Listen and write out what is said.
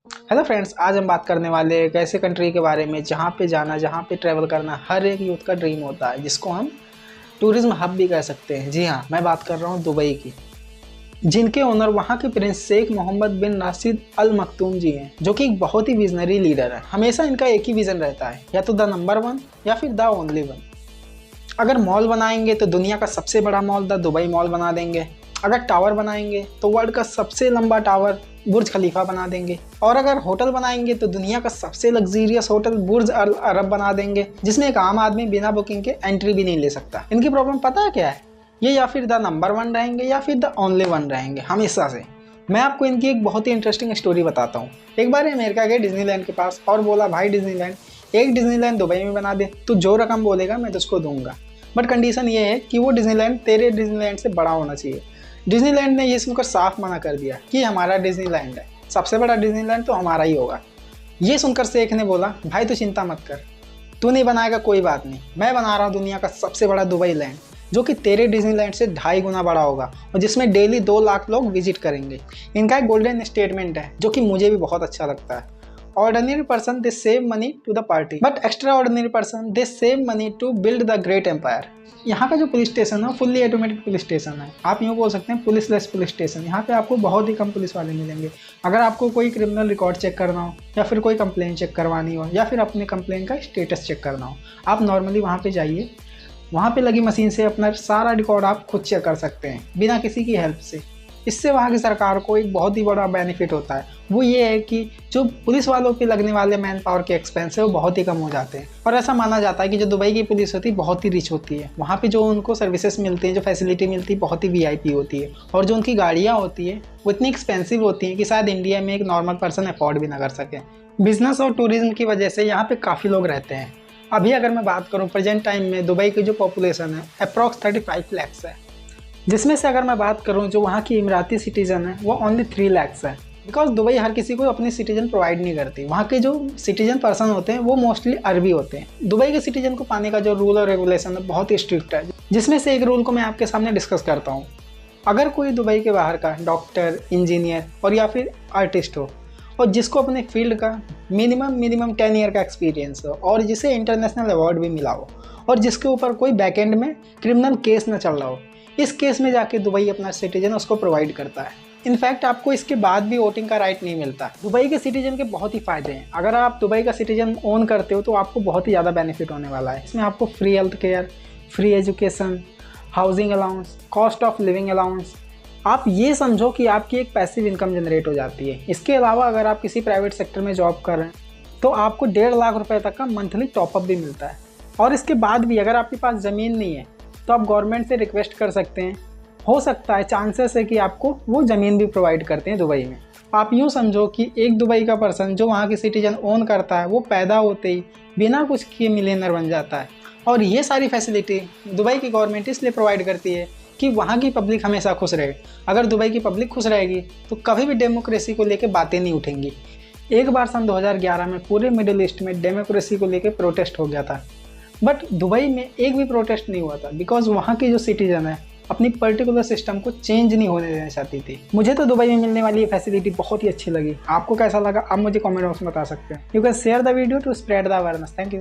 Hello friends, आज हम बात करने वाले एक ऐसे कंट्री के बारे में जहाँ पे जाना, जहाँ पे ट्रैवल करना हर एक यूथ का ड्रीम होता है, जिसको हम टूरिज्म हब भी कह सकते हैं। जी हाँ, मैं बात कर रहा हूँ दुबई की, जिनके ओनर वहाँ के प्रिंस शेख मोहम्मद बिन राशिद अल मखतूम जी हैं, जो कि एक बहुत ही विजनरी लीडर है। हमेशा इनका एक ही विजन रहता है, या तो द नंबर वन या फिर द ओनली वन। अगर मॉल बनाएंगे तो दुनिया का सबसे बड़ा मॉल द दुबई मॉल बना देंगे। अगर टावर बनाएंगे तो वर्ल्ड का सबसे लंबा टावर बुर्ज खलीफा बना देंगे। और अगर होटल बनाएंगे तो दुनिया का सबसे लग्जीरियस होटल बुर्ज अल अरब बना देंगे, जिसमें एक आम आदमी बिना बुकिंग के एंट्री भी नहीं ले सकता। इनकी प्रॉब्लम पता है क्या है? ये या फिर द नंबर वन रहेंगे या फिर द ओनली वन रहेंगे हमेशा से। मैं आपको इनकी एक बहुत ही इंटरेस्टिंग स्टोरी बताता हूँ। एक बार अमेरिका गए डिज्नीलैंड के पास और बोला, भाई डिज्नीलैंड, एक डिज्नीलैंड दुबई में बना दे, तू जो रकम बोलेगा मैं तुझको दूंगा, बट कंडीशन ये है कि वो डिज्नीलैंड तेरे डिज्नीलैंड से बड़ा होना चाहिए। डिज्नीलैंड ने ये सुनकर साफ मना कर दिया कि हमारा डिज्नीलैंड है, सबसे बड़ा डिज्नीलैंड तो हमारा ही होगा। ये सुनकर शेख ने बोला, भाई तू चिंता मत कर, तू नहीं बनाएगा कोई बात नहीं, मैं बना रहा हूँ दुनिया का सबसे बड़ा दुबई लैंड, जो कि तेरे डिज्नीलैंड से 2.5 गुना बड़ा होगा और जिसमें डेली 2 लाख लोग विजिट करेंगे। इनका एक गोल्डन स्टेटमेंट है जो कि मुझे भी बहुत अच्छा लगता है। Ordinary person they save money to the party, but extra ordinary person they save money to build the great empire. यहाँ का जो पुलिस स्टेशन है फुल्ली ऑटोमेटिक पुलिस स्टेशन है। आप यूँ बोल सकते हैं पुलिस लेस पुलिस स्टेशन। यहाँ पे आपको बहुत ही कम पुलिस वाले मिलेंगे। अगर आपको कोई क्रिमिनल रिकॉर्ड चेक करना हो या फिर कोई कंप्लेन चेक करवानी हो या फिर अपने कंप्लेन का स्टेटस चेक करना हो, आप नॉर्मली वहाँ पे जाइए। वहाँ पे लगी मशीन से अपना सारा रिकॉर्ड आप खुद चेक कर सकते हैं बिना किसी की हेल्प से। इससे वहाँ की सरकार को एक बहुत ही बड़ा बेनिफिट होता है। वो ये है कि जो पुलिस वालों पे लगने वाले मैन पावर के एक्सपेंस है वो बहुत ही कम हो जाते हैं। और ऐसा माना जाता है कि जो दुबई की पुलिस होती है बहुत ही रिच होती है। वहाँ पे जो उनको सर्विसेज मिलती हैं, जो फैसिलिटी मिलती है, बहुत ही वीआईपी होती है। और जो उनकी गाड़ियाँ होती है वो इतनी एक्सपेंसिव होती हैं कि शायद इंडिया में एक नॉर्मल पर्सन अफोर्ड भी ना कर सके। बिजनेस और टूरिज्म की वजह से यहाँ पे काफ़ी लोग रहते हैं। अभी अगर मैं बात करूँ प्रेजेंट टाइम में दुबई की जो पॉपुलेशन है अप्रॉक्स 35 लैक्स है, जिसमें से अगर मैं बात करूं जो वहाँ की इमराती सिटीज़न है वो ओनली 3 लैक्स है। बिकॉज दुबई हर किसी को अपनी सिटीजन प्रोवाइड नहीं करती। वहाँ के जो सिटीजन पर्सन होते हैं वो मोस्टली अरबी होते हैं। दुबई के सिटीजन को पाने का जो रूल और रेगुलेशन है बहुत ही स्ट्रिक्ट है, जिसमें से एक रूल को मैं आपके सामने डिस्कस करता हूँ। अगर कोई दुबई के बाहर का डॉक्टर, इंजीनियर और या फिर आर्टिस्ट हो और जिसको अपने फील्ड का मिनिमम 10 ईयर का एक्सपीरियंस हो और जिसे इंटरनेशनल अवार्ड भी मिला हो और जिसके ऊपर कोई बैकएंड में क्रिमिनल केस न चल रहा हो, इस केस में जाके दुबई अपना सिटीजन उसको प्रोवाइड करता है। इनफैक्ट आपको इसके बाद भी वोटिंग का राइट नहीं मिलता। दुबई के सिटीजन के बहुत ही फायदे हैं। अगर आप दुबई का सिटीजन ओन करते हो तो आपको बहुत ही ज़्यादा बेनिफिट होने वाला है। इसमें आपको free health care, free education, housing allowance, cost of living allowance, आप ये समझो कि आपकी एक पैसिव इनकम जनरेट हो जाती है। इसके अलावा अगर आप किसी प्राइवेट सेक्टर में जॉब कर रहे हैं तो आपको 1.5 लाख रुपए तक का मंथली टॉपअप भी मिलता है। और इसके बाद भी अगर आपके पास ज़मीन नहीं है तो आप गवर्नमेंट से रिक्वेस्ट कर सकते हैं। हो सकता है, चांसेस है कि आपको वो ज़मीन भी प्रोवाइड करते हैं दुबई में। आप यूँ समझो कि एक दुबई का पर्सन जो वहाँ की सिटीजन ओन करता है वो पैदा होते ही बिना कुछ किए मिलियनर बन जाता है। और ये सारी फैसिलिटी दुबई की गवर्नमेंट इसलिए प्रोवाइड करती है कि वहाँ की पब्लिक हमेशा खुश रहे। अगर दुबई की पब्लिक खुश रहेगी तो कभी भी डेमोक्रेसी को लेकर बातें नहीं उठेंगी। एक बार सन 2011 में पूरे मिडिल ईस्ट में डेमोक्रेसी को लेकर प्रोटेस्ट हो गया था, बट दुबई में एक भी प्रोटेस्ट नहीं हुआ था बिकॉज वहाँ की जो सिटीजन है अपनी पर्टिकुलर सिस्टम को चेंज नहीं होने देना चाहती थी। मुझे तो दुबई में मिलने वाली ये फैसिलिटी बहुत ही अच्छी लगी। आपको कैसा लगा आप मुझे कमेंट बॉक्स में बता सकते हैं। You can share the video to spread the awareness. Thank you.